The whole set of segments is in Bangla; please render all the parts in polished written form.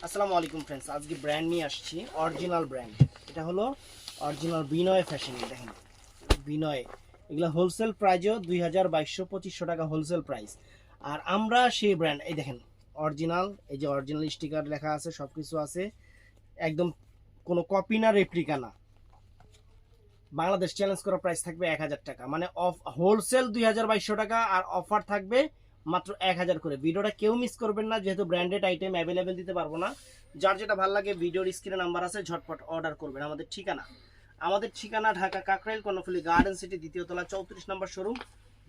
আসসালামু আলাইকুম ফ্রেন্ডস, আজকে ব্র্যান্ড নিয়ে আসছি, অরিজিনাল ব্র্যান্ড। এটা হলো অরিজিনাল বিনয় ফ্যাশন। দেখেন বিনয়, এগুলো হোলসেল প্রাইজও 2200-2500 টাকা হোলসেল প্রাইস। আর আমরা সেই ব্র্যান্ড, এই দেখেন অরিজিনাল, এই যে অরিজিনাল স্টিকার লেখা আছে, সব কিছু আছে একদম, কোনো কপি না, রেপ্লিকা না। বাংলাদেশ চ্যালেঞ্জ করা প্রাইস থাকবে 1000 টাকা, মানে অফ হোলসেল 2200 টাকা, আর অফার থাকবে মাত্র 1000 করে। ভিডিওটা কেউ মিস করবেন না, যেহেতু ব্র্যান্ডেড আইটেম অ্যাভেলেবেল দিতে পারবো না। যার যেটা ভালো লাগে ভিডিওর স্ক্রিনে নাম্বার আছে, ঝটপট অর্ডার করবেন। আমাদের ঠিকানা ঢাকা কাকরাইল কর্ণফুলী গার্ডেন সিটি, দ্বিতীয় তলা, 34 নম্বর শোরুম,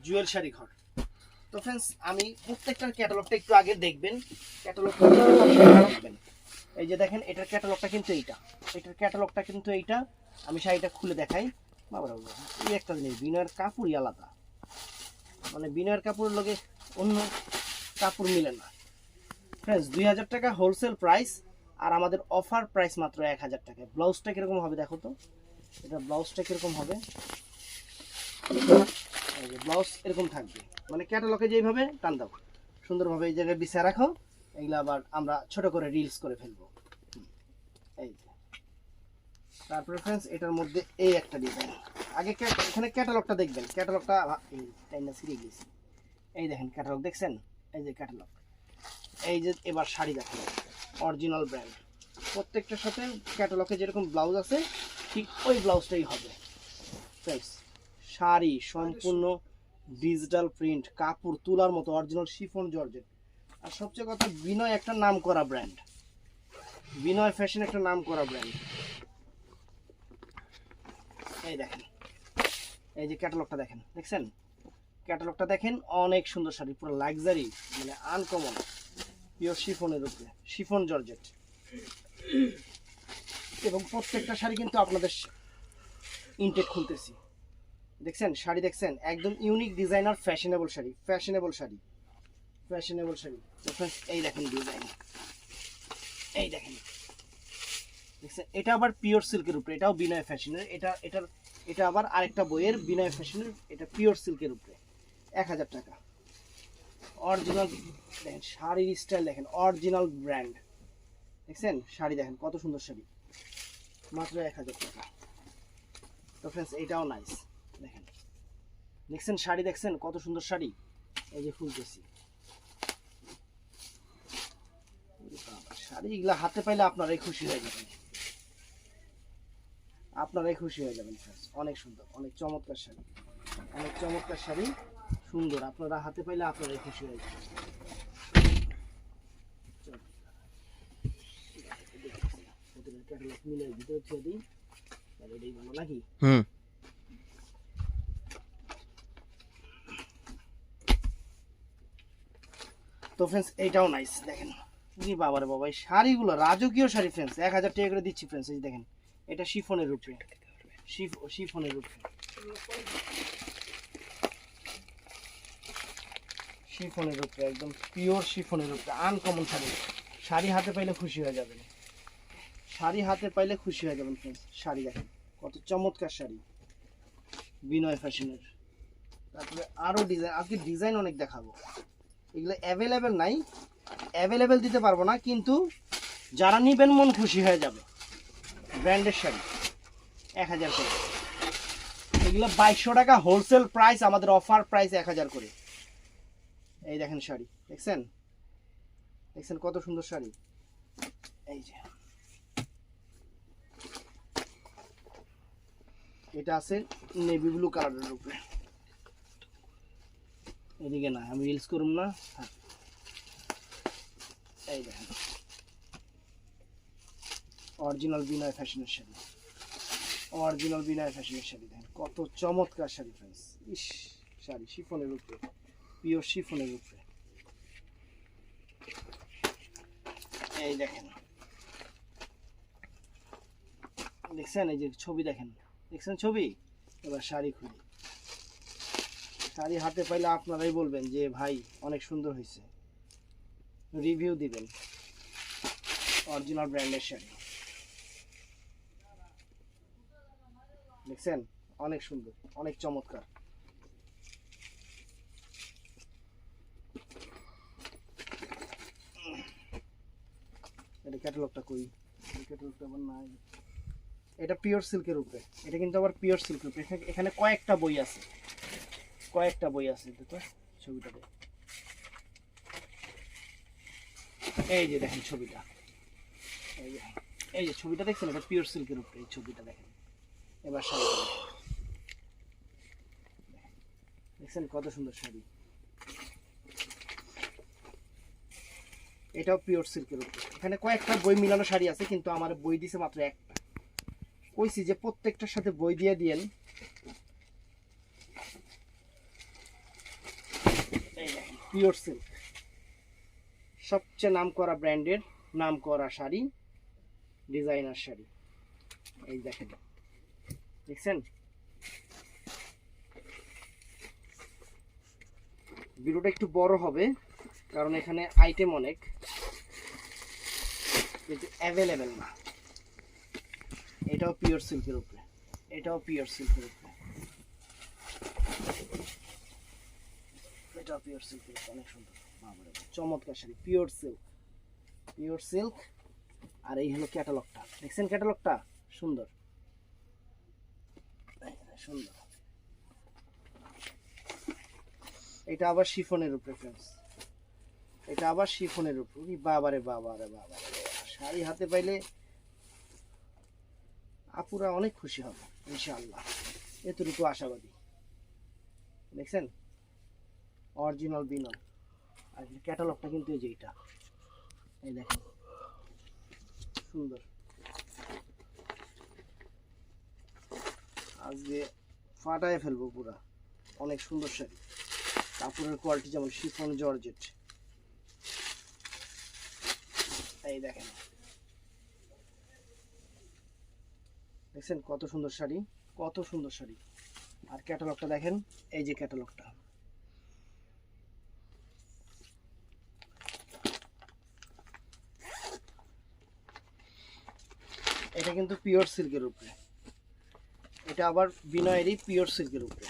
জুয়েল শাড়ি ঘর। তো ফ্রেন্ডস, আমি প্রত্যেকটার ক্যাটালগটা একটু আগে দেখবেন, ক্যাটালগটা দেখবেন। এই যে দেখেন, এটার ক্যাটালগটা কিন্তু এইটা, আমি শাড়িটা খুলে দেখাই। বাবা এই একটা জিনিস, বিনয়ের কাপড়ই আলাদা, মানে বিনয়ের কাপড়ের লগে অন্য কাপড় মিলে না। ফ্রেন্ডস, 2000 টাকা হোলসেল প্রাইস, আর আমাদের অফার প্রাইস মাত্র 1000 টাকা। ব্লাউজটা কিরকম হবে দেখো তো, এটা ব্লাউজটা কিরকম হবে। ব্লাউজ এরকম থাকবে, মানে ক্যাটালগে যেইভাবে টান দাও, সুন্দরভাবে এই জায়গায় বিছিয়ে রাখো। এগুলো আবার আমরা ছোট করে রিলস করে ফেলবো। এই যে, তারপরে ফ্রেন্ডস এটার মধ্যে এই একটা ডিজাইন। আগে এখানে ক্যাটালগটা দেখবেন, ক্যাটালগটা সিরিয়াস। এই দেখেন ক্যাটালগ দেখছেন, এই যে ক্যাটালগ। এই যে এবার শাড়ি দেখেন, অরিজিনাল ব্র্যান্ড। প্রত্যেকটার সাথে ক্যাটালগে যেরকম ব্লাউজ আছে, ঠিক ওই ব্লাউজটাই হবে। ফ্রেন্ডস, শাড়ি সম্পূর্ণ ডিজিটাল প্রিন্ট, কাপড় তুলার মতো, অরিজিনাল শিফন জর্জেট। আর সবচেয়ে কথা, বিনয় একটা নাম করা ব্র্যান্ড, বিনয় ফ্যাশন একটা নাম করা ব্র্যান্ড। এই দেখেন, এই যে ক্যাটালগটা দেখেন, দেখছেন ক্যাটালগটা দেখেন, অনেক সুন্দর শাড়ি, পুরো লাক্সারি, মানে আনকমন, পিওর শিফনের উপরে, শিফন জর্জেট। এবং প্রত্যেকটা শাড়ি কিন্তু আপনাদের ইনটেক খুলতেছি, দেখছেন শাড়ি দেখছেন, একদম ইউনিক ডিজাইনার, ফ্যাশনেবল শাড়ি, এই দেখেন ডিজাইন, এই দেখেন, দেখছেন এটা আবার পিওর সিল্কের উপরে, এটাও বিনয় ফ্যাশনের। এটা আবার আরেকটা বইয়ের বিনয় ফ্যাশনের, এটা পিওর সিল্কের উপরে। 1000 টাকা অরিজিনাল। দেখেন শাড়ির স্টাইল দেখেন, অরিজিনাল ব্র্যান্ড। দেখছেন শাড়ি দেখেন, কত সুন্দর শাড়ি, মাত্র 1000 টাকা। তো ফ্রেন্ডস, এটাও নাইস, দেখেন দেখছেন শাড়ি, দেখছেন কত সুন্দর শাড়ি। এই যে ফুলতেছি শাড়ি, এগুলা হাতে পাইলে আপনারাই খুশি হয়ে যাবেন, ফ্রেন্ডস। অনেক সুন্দর, অনেক চমৎকার শাড়ি, সুন্দর। আপনারা হাতে পাইলে আপনারাই খুশি হয়ে যাবেন। ক্যাটালগ মিলে ভিতরে ছেড়ে দিই, তাহলে এটাই ভালো নাকি। তো ফ্রেন্ডস, এইটাও নাইস, দেখেন কি বাবারে বাবা, এই শাড়িগুলো রাজকীয় শাড়ি ফ্রেন্ডস, 1000 টাকা করে দিচ্ছি ফ্রেন্ডস। এই দেখেন, এটা শিফনের উপরে, শিফনের উপরে, একদম পিওর শিফনের উপরে, আনকমন শাড়ি। শাড়ি হাতে পাইলে খুশি হয়ে যাবেন, ফ্রেন্ডস। শাড়ি দেখেন কত চমৎকার শাড়ি, বিনয় ফ্যাশনের। তারপরে আরো ডিজাইন, আজকে ডিজাইন অনেক দেখাবো। এগুলো অ্যাভেলেবেল নাই, অ্যাভেলেবেল দিতে পারবো না, কিন্তু যারা নিবেন মন খুশি হয়ে যাবে। ব্র্যান্ডের শাড়ি 1000 করে, এগুলো 2200 টাকা হোলসেল প্রাইস, আমাদের অফার প্রাইস 1000 করে। এই দেখেন শাড়ি, দেখছেন কত সুন্দর শাড়ি। এই যে এটা আছে নেভি ব্লু কালারের উপরে, এদিকে না, আমি রিলস করুম না। এই দেখেন অরিজিনাল বিনয় ফ্যাশনের শাড়ি, দেখেন কত চমৎকার শাড়ি ফ্রেন্ডস। ইস, শাড়ি শিফনের উপরে, পিওর শিফনের উপরে। এই দেখেন, দেখছেন এই যে ছবি দেখেন, ছবি। এবার শাড়ি খুলি, শাড়ি হাতে পাইলে আপনারাই বলবেন যে ভাই অনেক সুন্দর হয়েছে, রিভিউ দিবেন। অরিজিনাল ব্র্যান্ডের শাড়ি দেখছেন, অনেক সুন্দর, অনেক চমৎকার। এটা ক্যাটালগটা কই, ক্যাটালগটা আবার নাই। এটা পিওর সিল্কের উপরে, এটা কিন্তু আবার পিওর সিল্কের উপরে। এখানে কয়েকটা বই আছে, কয়েকটা বই আছে। দেখো ছবিটাতে, এই যে দেখেন ছবিটা, এই যে ছবিটা দেখছেন, এটা পিওর সিল্কের উপরে এই ছবিটা দেখেন। এবার শাড়িটা দেখছেন কত সুন্দর শাড়ি, এটাও পিওর সিল্কের উপরে। এখানে কয়েকটা বই মিলানো শাড়ি আছে, কিন্তু আমার বই দিছে মাত্র একটা। কইছি যে প্রত্যেকটার সাথে বই দিয়ে দিয়েন। এই দেখেন পিওর সিল্ক, সবচেয়ে নাম করা ব্র্যান্ডের নাম করা শাড়ি, ডিজাইনার শাড়ি। এই দেখেন, দেখছেন? ভিডিওটা একটু বড় হবে কারণ এখানে আইটেম অনেক, কিন্তু অ্যাভেলেবেল না। এটাও পিওর সিল্কের উপরে, এটাও পিওর সিল্কের উপরে, এটাও পিওর সিল্কের উপরে, অনেক সুন্দর, বাবারে চমৎকার sari, pure silk, pure silk. আর এই হলো ক্যাটালগটা, দেখছেন ক্যাটালগটা সুন্দর, সুন্দর। এটা আবার শিফনের উপরে ফ্রেন্ডস, এটা আবার শিফনের উপরে। বাবারে বাবারে বাবারে, শাড়ি হাতে পাইলে আপুরা অনেক খুশি হবে ইনশাআল্লাহ, এতটুকু আশাবাদী। দেখছেন অরিজিনাল বিনয়। আর ক্যাটালগটা কিন্তু এই যে এটা, এই দেখেন সুন্দর। আজকে ফাটায় ফেলবো পুরা, অনেক সুন্দর শাড়ি, কাপড়ের কোয়ালিটি যেমন শিফন জর্জেট। এই দেখেন, দেখছেন কত সুন্দর শাড়ি, কত সুন্দর শাড়ি। আর ক্যাটালগটা দেখেন, এই যে ক্যাটালগটা, এটা কিন্তু পিওর সিল্কের উপরে, এটা আবার বিনয়েরই পিওর সিল্কের উপরে।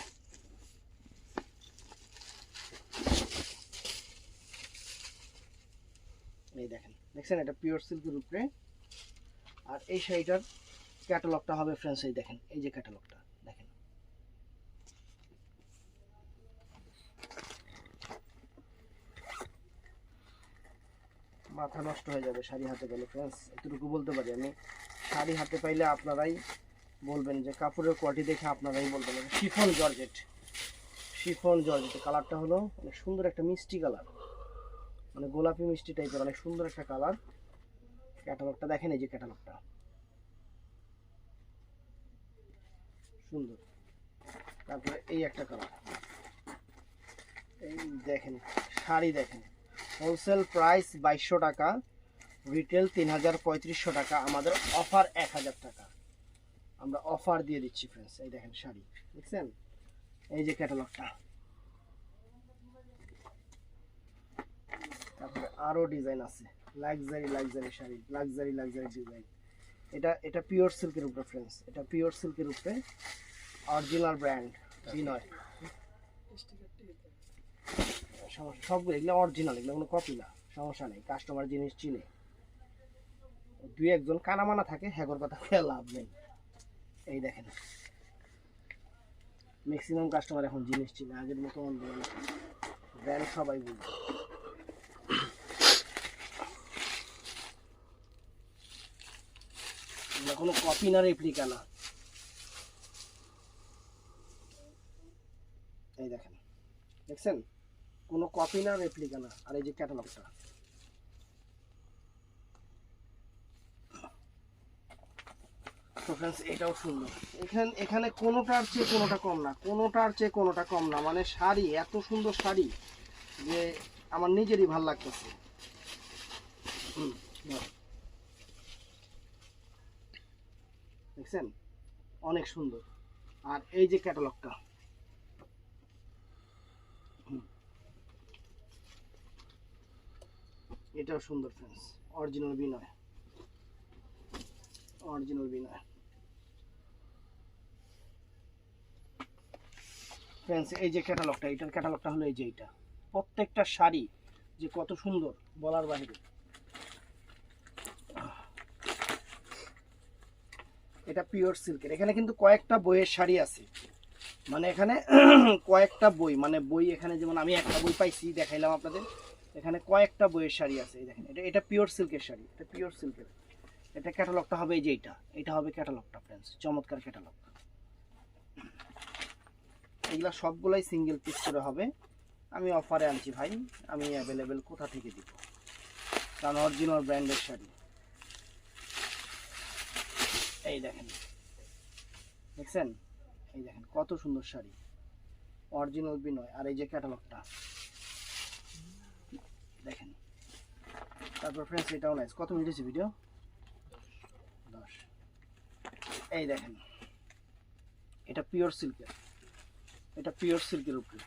এই দেখেন, দেখছেন এটা পিওর সিল্কের উপরে। আর এই শাড়িটার ক্যাটালগটা হবে ফ্রেন্ডস, এই দেখেন, এই যে ক্যাটালগটা দেখেন। মাথা নষ্ট হয়ে যাবে শাড়ি হাতে পেলে ফ্রেন্ডস, এতটুকু বলতে পারি আমি। শাড়ি হাতে পাইলে আপনারাই বলবেন যে কাপড়ের কোয়ালিটি দেখে আপনারাই বলবেন। Chiffon georgette, chiffon georgette. কালারটা হলো অনেক সুন্দর, একটা মিষ্টি কালার, মানে গোলাপি মিষ্টি টাইপের, অনেক সুন্দর একটা কালার। ক্যাটালগটা দেখেন, এই যে ক্যাটালগটা সুন্দর। তারপরে এই একটা কালার, এই দেখেন শাড়ি দেখেন, হোলসেল প্রাইস 2200 টাকা, রিটেল 3300 টাকা, আমাদের অফার 1000 টাকা, আমরা অফার দিয়ে দিচ্ছি ফ্রেন্ডস। এই দেখেন শাড়ি, দেখছেন এই যে ক্যাটালগটা। তারপরে আরো ডিজাইন আছে, luxury luxury sari, luxury luxury design. এটা পিওর সিল্কের উপরে ফ্রেন্ডস, এটা পিওর সিল্কের উপরে, অরিজিনাল ব্র্যান্ড বিনয়। সবগুলো এগুলো অরিজিনাল, এগুলো কোনো কপি না, সমস্যা নেই, কাস্টমার জিনিস চিনে। দুই একজন কানামানা থাকে, হ্যাগর কথা খেয়ে লাভ নেই। এই দেখেন ম্যাক্সিমাম কাস্টমার এখন জিনিস চিনে, আগের মতো ব্র্যান্ড সবাই বুঝবে। এগুলো কোনো কপি না, রেপ্লিকা না। এই দেখেন, দেখছেন কোনো কপি না, রেপ্লিকা না। আর এই যে ক্যাটালগটা, তো ফ্রেন্ডস এটাও সুন্দর। এখানে কোনোটার চেয়ে কোনোটা কম না, কোনোটার চেয়ে কোনোটা কম না। মানে শাড়ি, এত সুন্দর শাড়ি যে আমার নিজেরই ভাল লাগতেছে। দেখছেন অনেক সুন্দর। আর এই যে ক্যাটালগটা, এটাও সুন্দর ফ্রেন্ডস, অরিজিনাল বিনয়, অরিজিনাল বিনয় ফ্রেন্ডস। এই যে ক্যাটালগটা, এটার ক্যাটালগটা হলো এই যে এইটা। প্রত্যেকটা শাড়ি যে কত সুন্দর বলার বাইরে, এটা পিওর সিল্কের। এখানে কিন্তু কয়েকটা বইয়ের শাড়ি আছে, মানে এখানে কয়েকটা বই, মানে বই এখানে যেমন আমি একটা বই পাইছি দেখাইলাম আপনাদের, এখানে কয়েকটা বইয়ের শাড়ি আছে। এই দেখেন, এটা পিওর সিল্কের শাড়ি, এটা পিওর সিল্কের। এটা ক্যাটালগটা হবে এই যে এটা হবে ক্যাটালগটা ফ্রেন্ডস, চমৎকার ক্যাটালগ। এগুলা সবগুলাই সিঙ্গেল পিস করে হবে। আমি অফারে আনছি ভাই, আমি অ্যাভেলেবেল কোথা থেকে দিব, কারণ অরিজিনাল ব্র্যান্ডের শাড়ি। এই দেখেন, দেখছেন, এই দেখেন কত সুন্দর শাড়ি, অরিজিনাল বিনয়। আর এই যে ক্যাটালগটা দেখেন। তারপর ফ্রেন্ডস এটাও নাইস। কত মিনিট হয়েছে ভিডিও? 10। এই দেখেন, এটা পিওর সিল্কের, এটা পিওর সিল্কের উপরে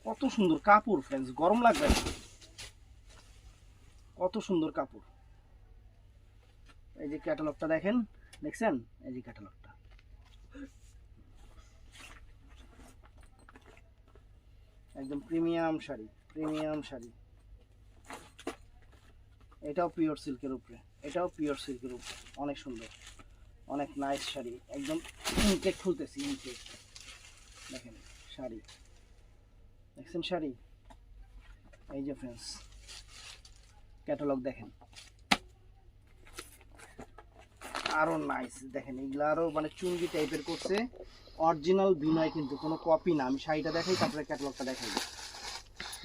কত সুন্দর কাপড় ফ্রেন্ডস, গরম লাগবে না, কত সুন্দর কাপড়। এই যে ক্যাটালগটা দেখেন, দেখছেন, এই যে ক্যাটালগটা, একদম প্রিমিয়াম শাড়ি, প্রিমিয়াম শাড়ি। এটাও পিওর সিল্কের উপরে, এটাও পিওর সিল্কের উপরে, অনেক সুন্দর, অনেক নাইস শাড়ি, একদম ইনটেক খুলতেছি, ইনটেক। দেখেন শাড়ি, দেখছেন শাড়ি। এই যে ফ্রেন্ডস ক্যাটালগ দেখেন, আরো নাইস। দেখেন এগুলা আরো মানে চুঙ্গি টাইপের করছে, অরিজিনাল বিনয় কিন্তু কোনো কপি না। আমি শাড়িটা দেখাই, তারপরে ক্যাটালগটা দেখাই।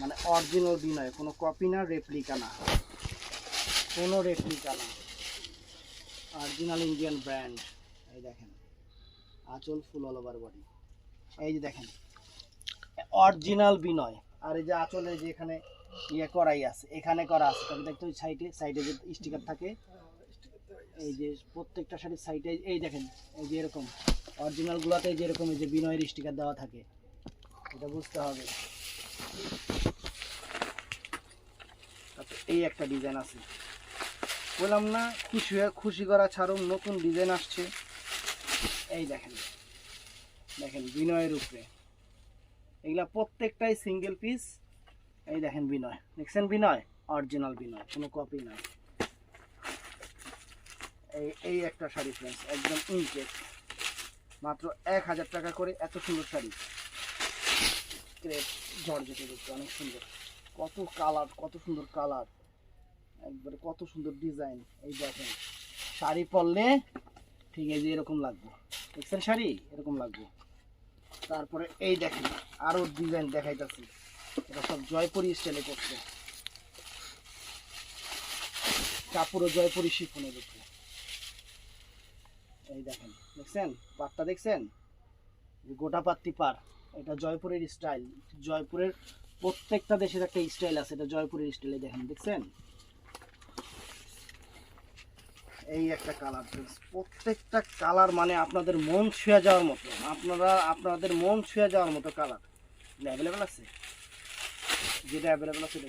মানে অরিজিনাল বিনয়, কোনো কপি না, রেপ্লিকা না, কোনো রেপ্লিকা না, অরিজিনাল ইন্ডিয়ান ব্র্যান্ড। এই দেখেন আঁচল ফুল অল ওভার বডি, এই যে দেখেন অরিজিনাল বিনয়। আর এই যে আঁচলে যে এখানে ইয়ে করাই আছে, এখানে করা আছে, তবে দেখতে ওই সাইডে সাইডে যে স্টিকার থাকে, এই যে প্রত্যেকটা শাড়ির সাইডে এই দেখেন, এই যে এরকম অরিজিনাল গুলাতে যে এরকম এই যে বিনয়ের স্টিকার দেওয়া থাকে, এটা বুঝতে হবে। এই একটা ডিজাইন আছে, বললাম না খুশি হয়ে খুশি করা ছাড়ুন, নতুন ডিজাইন আসছে। এই দেখেন, দেখেন বিনয়ের উপরে, এগুলা প্রত্যেকটাই সিঙ্গেল পিস। এই দেখেন বিনয়, দেখছেন বিনয়, অরিজিনাল বিনয়, কোনো কপি না। এই একটা শাড়ি ফ্রেন্ডস, একদম ইনটেক, মাত্র 1000 টাকা করে। এত সুন্দর শাড়ি, ক্রেপ জর্জেটের উপরে, অনেক সুন্দর, কত কালার, কত সুন্দর কালার, একবারে কত সুন্দর ডিজাইন। এই দেখেন শাড়ি পরলে ঠিক এই যে এরকম লাগবে, দেখছেন শাড়ি এরকম লাগবে। তারপরে এই দেখেন আরো ডিজাইন দেখাইতেছি, এটা সব জয়পুরি স্টাইলে করছে, কাপড়ও জয়পুরি শিফনের উপরে। এই দেখেন, দেখছেন পাটটা, দেখছেন গোটা পাত্তি পার, এটা জয়পুরের স্টাইল। জয়পুরের প্রত্যেকটা দেশের একটা স্টাইল আছে, এটা জয়পুরের স্টাইলে দেখেন, দেখছেন। এই একটা কালার, প্রত্যেকটা কালার মানে আপনাদের মন ছুঁয়ে যাওয়ার মতো, আপনাদের মন ছুঁয়ে যাওয়ার মতো কালার। অ্যাভেলেবেল আছে, যেটা অ্যাভেলেবেল আছে এটা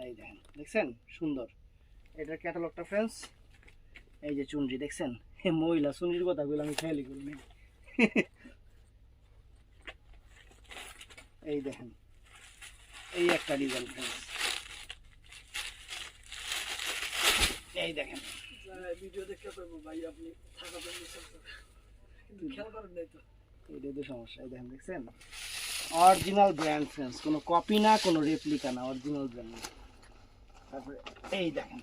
এই দেখেন, দেখছেন সুন্দর। এটার ক্যাটালগটা ফ্রেন্ডস, এই যে চুনরি দেখছেন, মহিলা চুনরির কথা বলে আমি খেয়ালই করি না। এই দেখেন, এই একটা ডিজাইন ফ্রেন্ডস, এই দেখেন ভিডিও দেখতে পাবো ভাই, আপনি থাকা কিন্তু খেয়াল করেন নাই তো, এটাই তো সমস্যা। এই দেখেন, দেখছেন অরিজিনাল ব্র্যান্ড ফ্রেন্ডস, কোনো কপি না, কোনো রেপ্লিকা না, অরিজিনাল ব্র্যান্ড। তারপরে এই দেখেন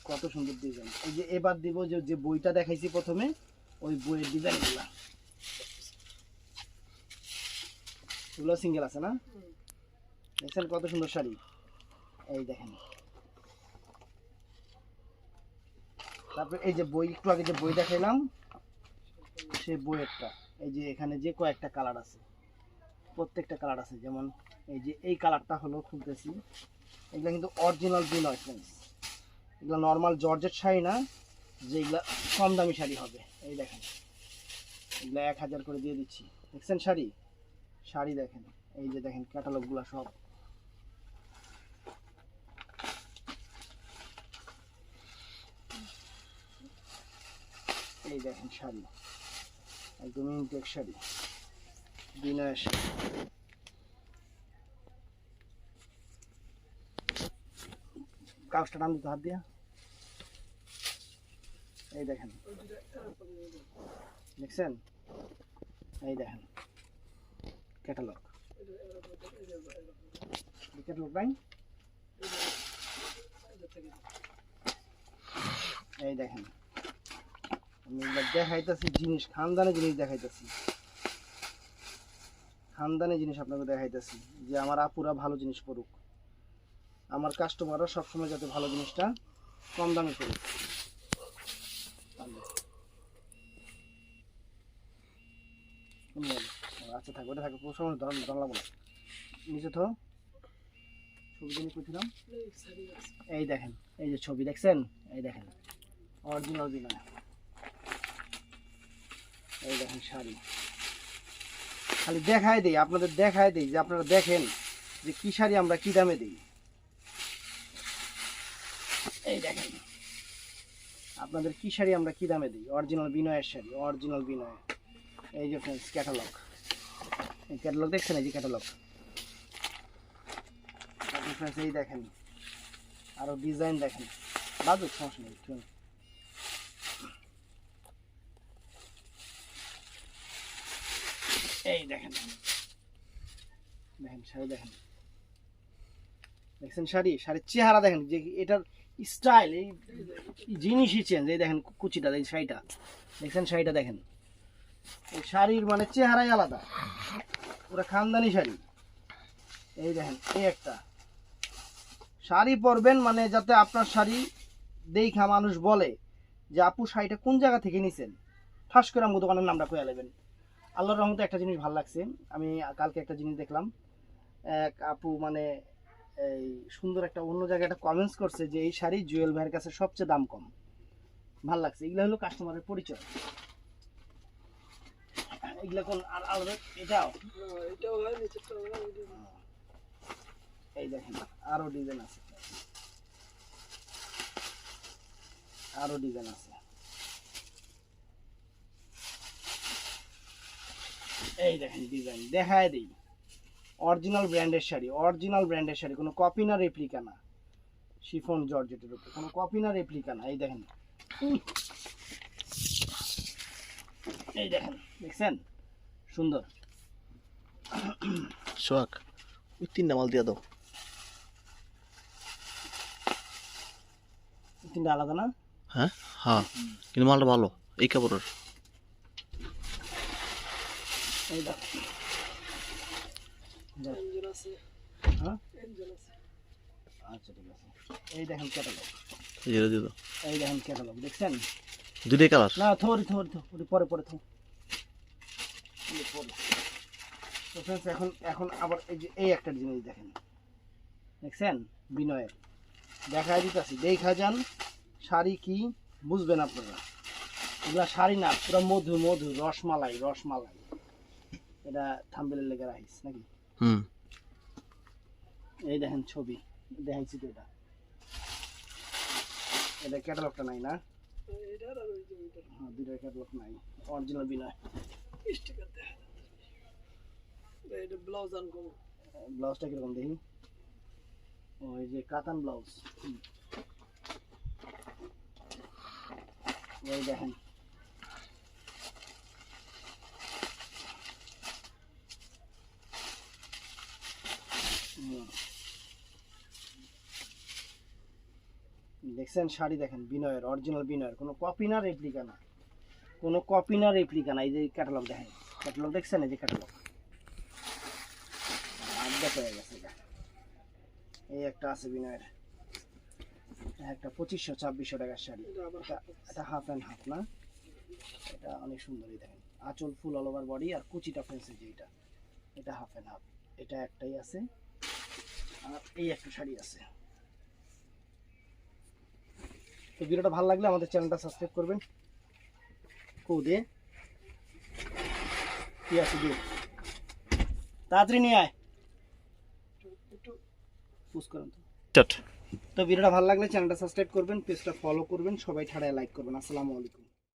কত সুন্দর ডিজাইন। এই যে এবার দিব যে বইটা দেখাইছি প্রথমে, ওই বইয়ের ডিজাইনগুলো, এগুলো সিঙ্গেল আছে না, দেখছেন কত সুন্দর শাড়ি। এই দেখেন, তারপরে এই যে বই, একটু আগে যে বই দেখাইলাম সেই বইয়েরটা, এই যে এখানে যে কয়েকটা কালার আছে, প্রত্যেকটা কালার আছে। যেমন এই যে এই কালারটা হলো খুলতেছি, এগুলো কিন্তু অরিজিনাল বিনয় ফ্রেন্ডস, এগুলো নর্মাল জর্জেট শাড়ি না, যে এগুলো কম দামি শাড়ি হবে। এই দেখেন এগুলো 1000 করে দিয়ে দিচ্ছি, দেখছেন শাড়ি, শাড়ি দেখেন। এই যে দেখেন ক্যাটালগুলো সব, এই দেখেন শাড়ি, একদম ইনটেক শাড়ি, বিনয়ের শাড়ি। কাগজটা টান দিতে হাত দিয়া। এই দেখেন, দেখছেন? এই দেখেন ক্যাটালগ, ক্যাটালগ নাই? এই দেখেন আমি দেখাইতেছি জিনিস, খানদানি জিনিস দেখাইতেছি, খানদানি জিনিস আপনাকে দেখাইতেছি যে আমার আপুরা ভালো জিনিস করুক, আমার কাস্টমাররা সবসময় যাতে ভালো জিনিসটা কম দামে করুক। আচ্ছা থাকবে, ওটা থাকবে, সময় ধরলাম না, নিচে তো ছবি জিনিস করছিলাম। এই দেখেন, এই যে ছবি দেখছেন, এই দেখেন অরিজিনাল বিনয়। এই দেখেন শাড়ি, খালি দেখাই দিই আপনাদের, দেখাই দিই যে আপনারা দেখেন যে কি শাড়ি আমরা কি দামে দিই। এই দেখেন আপনাদের কি শাড়ি আমরা কি দামে দিই, অরিজিনাল বিনয়ের শাড়ি, অরিজিনাল বিনয়। এই যে ফ্রেন্ডস ক্যাটালগ, এই ক্যাটালগ দেখছেন, এই যে ক্যাটালগ ফ্রেন্ডস। এই দেখেন আরো ডিজাইন দেখেন, বাজুক সমস্যা নেই। এই দেখেন, দেখেন শাড়ি দেখেন, দেখছেন শাড়ি, শাড়ির চেহারা দেখেন যে এটার স্টাইল, এই জিনিসই চেঞ্জ। এই দেখেন কুচিটা, এই শাড়িটা দেখছেন, শাড়িটা দেখেন, এই শাড়ির মানে চেহারাই আলাদা, পুরো খানদানি শাড়ি। এই দেখেন এই একটা শাড়ি পরবেন মানে যাতে আপনার শাড়ি দেখা মানুষ বলে যে আপু শাড়িটা কোন জায়গা থেকে নিছেন, ঠাস করে আমার দোকানের নামটা কয়ে নেবেন। আল্লাহর রহমতে একটা জিনিস ভালো লাগছে, আমি কালকে একটা জিনিস দেখলাম, এক আপু মানে এই সুন্দর একটা অন্য জায়গায় একটা কমেন্টস করছে যে এই শাড়ি জুয়েল ভাইয়ের কাছে সবচেয়ে দাম কম। ভাল লাগছে, এগুলো হলো কাস্টমারের পরিচয়। এগুলো কোন আর আলাদা, এটাও হয় নিচেরটাও হয়। এই দেখেন আরো ডিজাইন আছে, আরো ডিজাইন আছে। এই দেখেন ডিজাইন দেখায় দিই, অরিজিনাল ব্র্যান্ডের শাড়ি, অরিজিনাল ব্র্যান্ডের শাড়ি, কোনো কপি না রেপ্লিকা না, শিফন জর্জেটের উপর কোনো কপি না রেপ্লিকা না। এই দেখেন, এই দেখেন দেখছেন সুন্দর। সোহাগ ওই তিনটা মাল দিয়ে দাও, তিনটা আলাদা না? হ্যাঁ হ্যাঁ, কিন্তু মালটা ভালো এই কাপড়ের। এই দেখ, হ্যাঁ আচ্ছা ঠিক আছে। এই দেখেন ক্যাটালগ, দিয়ে দাও, এই দেখেন ক্যাটালগ দেখছেন, দুইটাই কালার না থরি থরি থরি পরে পরে থো। তো ফ্রেন্ডস এখন এখন আবার এই যে এই একটা জিনিস দেখেন, দেখছেন বিনয়ের, দেখা দিতেছি, দেখা যান শাড়ি কি বুঝবেন আপনারা। এগুলা শাড়ি না, পুরো মধু মধু, রসমালাই রসমালাই। এটা থাম্বনেলের লেগে রাখিস নাকি? হুম, এই দেখেন ছবি দেখাইছি তো, এটা এটা ক্যাটালগটা নাই না? হ্যাঁ দুইটার ক্যাটালগ নাই, অরিজিনাল বিনয়। ব্লাউজটা কিরকম দেখি, ওই যে কাতান ব্লাউজ। এই দেখেন দেখছেন শাড়ি দেখেন বিনয়ের, অরিজিনাল বিনয়ের, কোনো কপি না রেপ্লিকা না, কোনো কপি না রেপ্লিকা না। এই যে ক্যাটালগ দেখেন, ক্যাটালগ দেখছেন, এই যে ক্যাটালগ আড্ডা পেয়ে গেছে। এই একটা আছে বিনয়ের, একটা 2500-2600 টাকার শাড়ি, এটা হাফ অ্যান্ড হাফ না, এটা অনেক সুন্দর। এই দেখেন আঁচল ফুল অল ওভার বডি, আর কুচিটা ফেন্সে যে এটা হাফ অ্যান্ড হাফ। এটা একটাই আছে, আর এই একটা শাড়ি আছে। তো ভিডিওটা ভালো লাগলে আমাদের চ্যানেলটা সাবস্ক্রাইব করবেন। দে কি আছে দিয়ে তাড়াতাড়ি নিয়ে আয়, পুশ করেন তো। তো ভিডিওটা ভালো লাগলে চ্যানেলটা সাবস্ক্রাইব করবেন, পেজটা ফলো করবেন, সবাই ঠাড়ায় লাইক করবেন। আসসালামু আলাইকুম।